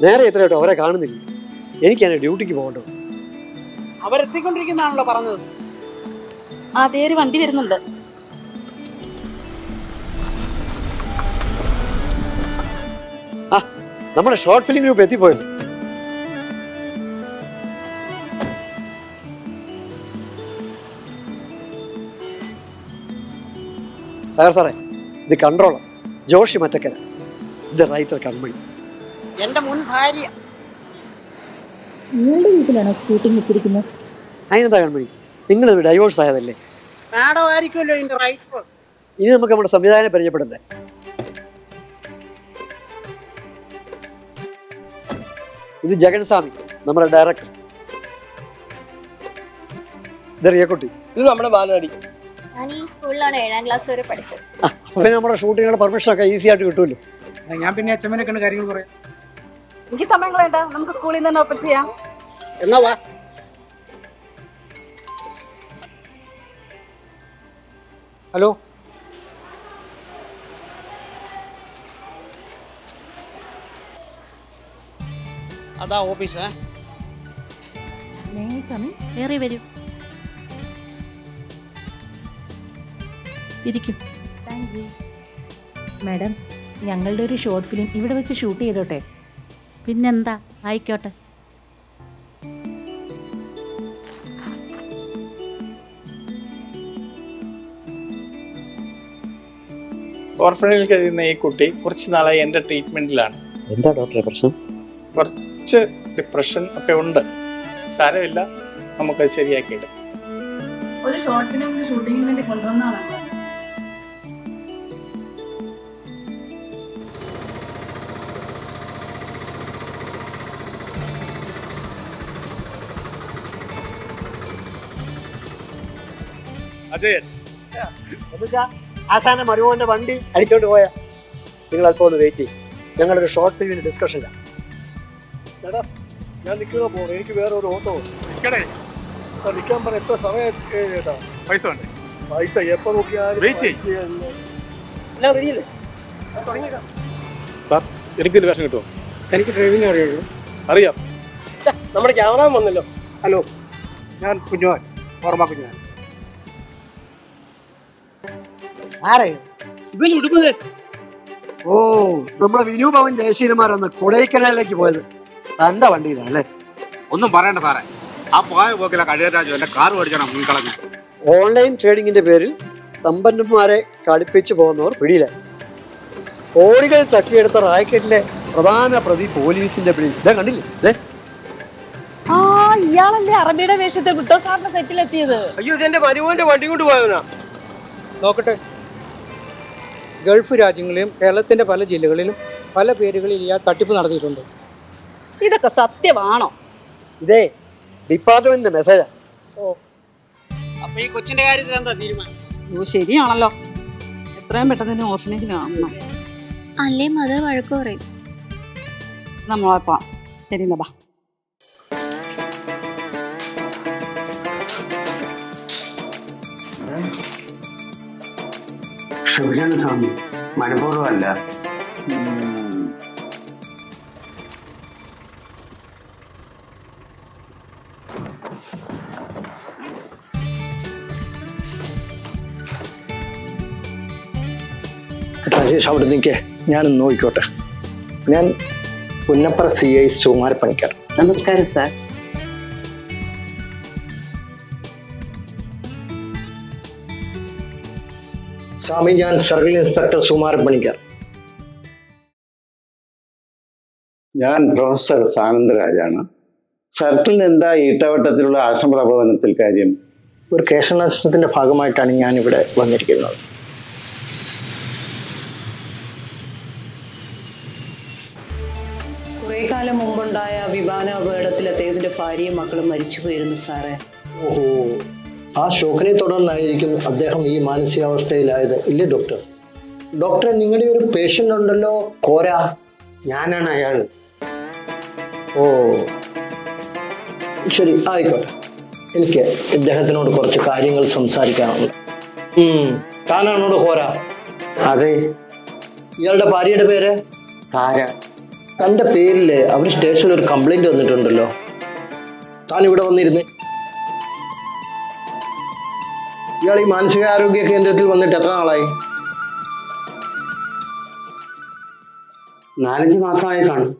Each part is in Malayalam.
നേരെ എത്ര കേട്ടോ അവരെ കാണുന്നില്ല. എനിക്കാണ് ഡ്യൂട്ടിക്ക് പോകേണ്ടത്. അവരെത്തിക്കൊണ്ടിരിക്കുന്നതാണല്ലോ പറഞ്ഞത്. അതേ ഒരു വണ്ടി വരുന്നുണ്ട്. ആ, നമ്മുടെ ഷോർട്ട് ഫിലിം ഗ്രൂപ്പ് എത്തിപ്പോയത്. സാറേ, ഇത് കൺട്രോളർ ജോഷി മറ്റക്കര, ഇത് റൈറ്റർ കൺമണി. എന്റെ മുൻ ഭാര്യ. നിങ്ങളുടെ വീട്ടിലാണോ ഷൂട്ടിംഗ് വെച്ചിരിക്കുന്നത്? അതിനെന്താ കൺമണി, നിങ്ങൾ ഡൈവോഴ്സ് ആയതല്ലേ? മാഡം ആയിരിക്കുമല്ലോ ഇതിന്റെ റൈറ്റർ. ഇനി നമുക്ക് നമ്മുടെ സംവിധാനം പരിചയപ്പെടണ്ടേ? ഇത് ജഗൻസ്വാമി, നമ്മുടെ ഡയറക്ടർ. ഇത് റിയക്കുട്ടി. ഇത് നമ്മുടെ ബാലനടി. ഞാൻ ഈ സ്കൂളിലാണ് 7ാം ക്ലാസ് വരെ പഠിച്ചത്. പിന്നെ നമ്മുടെ ഷൂട്ടിങ്ങുകളുടെ പെർമിഷൻ ഒക്കെ ഈസി ആയിട്ട് കിട്ടുമല്ലോ. ഞാൻ പിന്നെ അച്ഛമ്മനെ കണ്ട് കാര്യങ്ങൾ പറയാം. എനിക്ക് സമയം കളയണ്ട, നമുക്ക് സ്കൂളിൽ നിന്ന് തന്നെ ഓപ്പൺ ചെയ്യാം. എന്നാ വാ. ഹലോ, അതാ ഓഫീസ്. ഏറെ വരൂ, ഇരിക്കും. മാഡം, ഞങ്ങളുടെ ഒരു ഷോർട്ട് ഫിലിം ഇവിടെ വെച്ച് ഷൂട്ട് ചെയ്തോട്ടെ? പിന്നെന്താ, ആയിക്കോട്ടെ. ഓർഫനേജിൽ കഴിയുന്ന ഈ കുട്ടി കുറച്ച് നാളായി എൻ്റെ ട്രീറ്റ്മെന്റിലാണ്. എന്താ ഡോക്ടറെ പ്രശ്നം? കുറച്ച് ഡിപ്രഷൻ ഒക്കെ ഉണ്ട്. സാരമില്ല, നമുക്കത് ശരിയാക്കിയിടും. ഒരു ഷോർട്ട് ഫിലിം ഷൂട്ടിങ്ങിന് വേണ്ടി കൊണ്ടുവന്നതാണ്. അജയൻ, ആശാന്റെ മരുമോന്റെ വണ്ടി അടിച്ചോണ്ട് പോയാ നിങ്ങൾ അല്പം ഒന്ന് വെയിറ്റ് ചെയ്യും. ഞങ്ങളൊരു ഷോർട്ട് ഫിലിമിന് ഡിസ്കഷനിലാണ്. ചേട്ടാ, ഞാൻ നിൽക്കുന്ന പോകണം, എനിക്ക് വേറെ ഒരു ഓട്ടോ നിൽക്കാൻ പറഞ്ഞ എത്ര സമയം ചേട്ടാ? പൈസ വേണ്ടേ? പൈസ എപ്പോ നോക്കിയാലും എല്ലാം റെഡിയല്ലേ? സാർ, എനിക്കൊരു വേഷം കിട്ടുമോ? എനിക്ക് ഡ്രൈവിംഗ് അറിയുള്ളൂ. അറിയാം. നമ്മുടെ ക്യാമറ വന്നല്ലോ. ഹലോ, ഞാൻ കുഞ്ഞുവാൻ, ഓർമ്മ കുഞ്ഞുവാൻ. ഇവൻ ഉടുമ്പത്. ഓ, നമ്മുടെ വിനു ഭവൻ ജയശീലന്മാരൊന്ന് കൊടൈക്കനാലിലേക്ക് പോയത് തന്റെ വണ്ടിയിലാണ് അല്ലേ? ഒന്നും പറയണ്ട സാറേ, ആ പോയ പോക്കിലെ കഴിയരാജു എന്റെ കാർ മേടിച്ചാണ് മുൻകളഞ്ഞു. ഓൺലൈൻ ട്രേഡിങ്ങിന്റെ പേരിൽ സമ്പന്നന്മാരെ കളിപ്പിച്ചു പോകുന്നവർ പിടിയിലായി. കോടികൾ തട്ടിയെടുത്ത റാക്കറ്റിലെ പ്രധാന പ്രതി പോലീസിന്റെ പിടിയിൽ. ഇതാ കണ്ടില്ലേ? ആ, ഇയാളല്ലേ അറബിയുടെ വേഷത്തിൽ ബുട്ടോ സാറിന്റെ സെറ്റിലെത്തിയത്? അയ്യോ, ഇതെന്റെ മരുമോന്റെ വണ്ടി കൊണ്ട് പോയവനാ. നോക്കട്ടെ. ഗൾഫ് രാജ്യങ്ങളിലും കേരളത്തിന്റെ പല ജില്ലകളിലും പല പേരുകളിൽ ഇയാൾ തട്ടിപ്പ് നടത്തിയിട്ടുണ്ട്. ഇതൊക്കെ സത്യമാണോ? ഇതേ ഡിപ്പാർട്ട്മെന്റിന്റെ മെസ്സേജാ. ഓ, അപ്പൊ ഈ കൊച്ചിന്റെ കാര്യത്തിൽ എന്താ തീരുമാനം? ഓ, ശരിയാണല്ലോ. എത്രയും പെട്ടെന്ന് ഓർഫനേജിൽ കാണണം. അല്ലേ മദർ വഴക്ക് പറയും. നമ്മളപ്പോ ശരി നബാ. ക്ഷമിക്കണം സ്വാമി, മനഃപൂർവ്വമല്ല. രാജേഷ്, അവിടെ നിൽക്കേ, ഞാനൊന്ന് നോക്കിക്കോട്ടെ. ഞാൻ പുന്നപ്പറ CI സുകുമാരപ്പണിക്കർ. നമസ്കാരം സാർ. സ്വാമി, ഞാൻ സർക്കിൾ ഇൻസ്പെക്ടർ സുകുമാരപ്പണിക്കർ. ഞാൻ പ്രൊഫസർ സാനന്ദരാജാണ്. സർക്കിളിന് എന്താ ഈട്ടവട്ടത്തിലുള്ള ആശ്രമപ്രഭവനത്തിൽ കാര്യം? ഒരു കേശാന്വേഷണത്തിന്റെ ഭാഗമായിട്ടാണ് ഞാനിവിടെ വന്നിരിക്കുന്നത്. കുറെ കാലം മുമ്പുണ്ടായ വിമാന അപകടത്തിൽ അദ്ദേഹത്തിന്റെ ഭാര്യയും മക്കളും മരിച്ചു പോയിരുന്നു സാറേ. ഓഹോ, ആ ഷോക്കിനെ തുടർന്നായിരിക്കും അദ്ദേഹം ഈ മാനസികാവസ്ഥയിലായത്, ഇല്ലേ ഡോക്ടർ? ഡോക്ടറെ, നിങ്ങളുടെ ഒരു പേഷ്യൻ്റ് ഉണ്ടല്ലോ, കോര. ഞാനാണ് അയാൾ. ഓ, ശരി, ആയിക്കോട്ടെ. എനിക്ക് ഇദ്ദേഹത്തിനോട് കുറച്ച് കാര്യങ്ങൾ സംസാരിക്കാനുണ്ട്. താനാണോട് കോര? അതെ. ഇയാളുടെ ഭാര്യയുടെ പേര്? താര. തൻ്റെ പേരിൽ അവർ സ്റ്റേഷനിൽ ഒരു കംപ്ലൈന്റ് വന്നിട്ടുണ്ടല്ലോ. താൻ ഇവിടെ വന്നിരുന്നേ. ഇയാൾ ഈ മാനസികാരോഗ്യ കേന്ദ്രത്തിൽ വന്നിട്ട് എത്ര നാളായി? 4-5 മാസമായി കാണും.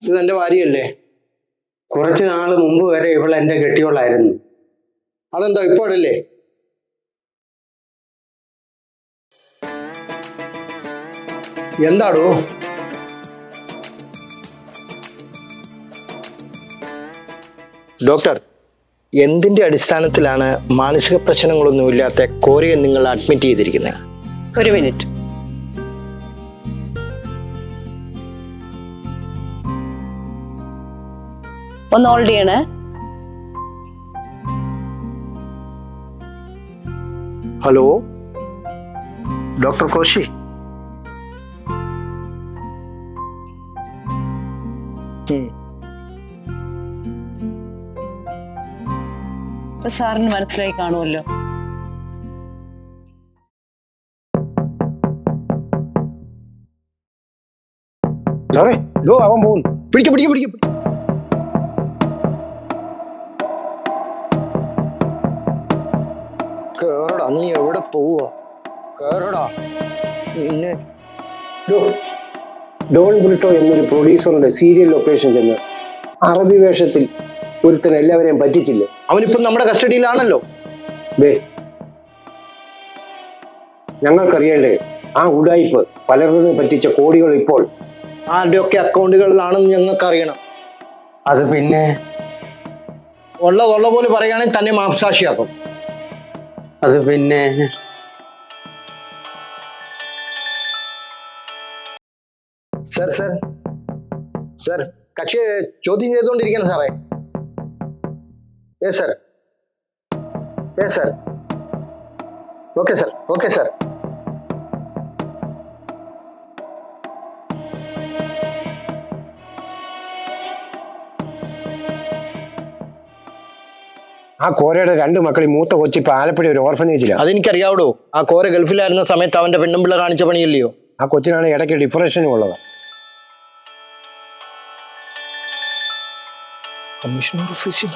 ഇത് എൻ്റെ ഭാര്യയല്ലേ? കുറച്ച് നാൾ മുമ്പ് വരെ ഇവൾ എൻ്റെ കെട്ടിയോളായിരുന്നു. അതെന്താ ഇപ്പോഴല്ലേ? എന്താടോ? ഡോക്ടർ, എന്തിന്റെ അടിസ്ഥാനത്തിലാണ് മാനസിക പ്രശ്നങ്ങളൊന്നുമില്ലാത്ത കോരയെ നിങ്ങൾ അഡ്മിറ്റ് ചെയ്തിരിക്കുന്നത്? ഒരു മിനിറ്റ്. ഒന്ന് ഹോൾഡ് ചെയ്യണേ. Hello doctor Koshy. ഇപ്പൊ സാറിന് മനസ്സിലായി കാണുമല്ലോ. അവൻ പോകുന്നു. പിടിക്ക പിടിക്ക പിടിക്ക. കേറടാ, നീ എവിടെ പോവാ? കേറടാ നിന്നെ. ഡോൺ ബ്രിട്ടോ എന്നൊരു പ്രൊഡ്യൂസറുടെ സീരിയൽ ലൊക്കേഷൻ ചെന്ന് അറബി വേഷത്തിൽ ഒരുത്തൻ എല്ലാവരെയും പറ്റിച്ചില്ലേ? അവനിപ്പം നമ്മുടെ കസ്റ്റഡിയിലാണല്ലോ. ദേ, ഞങ്ങൾക്കറിയേണ്ടേ ആ ഉഡായിപ്പ് പലർന്ന് പറ്റിച്ച കോടികൾ ഇപ്പോൾ ആരുടെയൊക്കെ അക്കൗണ്ടുകളിലാണെന്ന് ഞങ്ങൾക്ക് അറിയണം. അത് പിന്നെ ഉള്ള പോലെ പറയുകയാണെങ്കിൽ തന്നെ മാംസാക്ഷിയാക്കും. അത് പിന്നെ സർ സർ സർ കക്ഷിയെ ചോദ്യം ചെയ്തുകൊണ്ടിരിക്കണം സാറേ. Yes sir, yes sir. Okay sir, okay sir. ആ കോരയുടെ 2 മക്കളി മൂത്ത കൊച്ചിപ്പോ ആലപ്പുഴ ഒരു ഓർഫനേജിലാണ്. അതെനിക്കറിയാവടോ. ആ കോര ഗൾഫിലായിരുന്ന സമയത്ത് അവന്റെ പെണ്ണുമ്പിള്ള കാണിച്ച പണിയല്ലയോ? ആ കൊച്ചിനാണ് ഇടയ്ക്ക് ഡിപ്രഷനും ഉള്ളത്. കമ്മീഷണർ ഓഫീസിൽ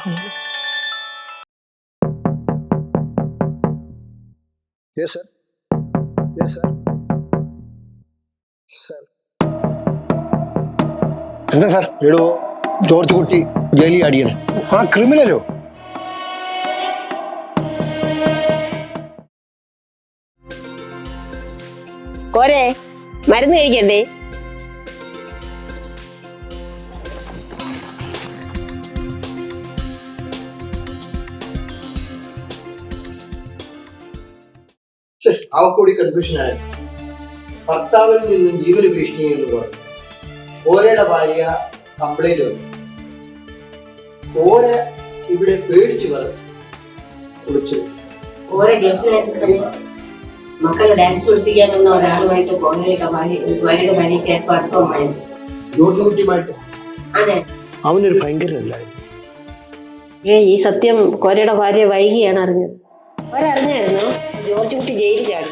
എന്താ സാർ? എടോ, ജോർജ് കുട്ടി ജയിലിൽ അടിയണം. ആ ക്രിമിനലോ? കോരെ മരുന്ന് കഴിക്കണ്ടേ? അവക്കൂടി കൺഫ്യൂഷൻ ആയ ഭർത്താവിൽ നിന്നും ജീവന ഭീഷണി എന്ന് പറഞ്ഞു. കോരയുടെ ഭാര്യ കംപ്ലൈന്റ് വന്നു. കോര ഇവിടെ പേടിച്ചു വിളിച്ചു. കോര ഗൾഫിലായിരുന്ന സമയത്ത് മക്കളെ ഡാൻസ് പഠിപ്പിക്കാമെന്ന ഒരാളുമായിട്ട് കോരയുടെ ഭാര്യയ്ക്ക് അടുപ്പമായിരുന്നു. ജോർജ് കുട്ടിയുമായിട്ട് അതെ. അവനൊരു ഭയങ്കരല്ലായിരുന്നു. ഈ സത്യം കോരയുടെ ഭാര്യ വൈകിയാണ് അറിഞ്ഞത്. കോര അറിഞ്ഞായിരുന്നോ? ജോർജ് കുട്ടി ജയിലിൽ ചാടി.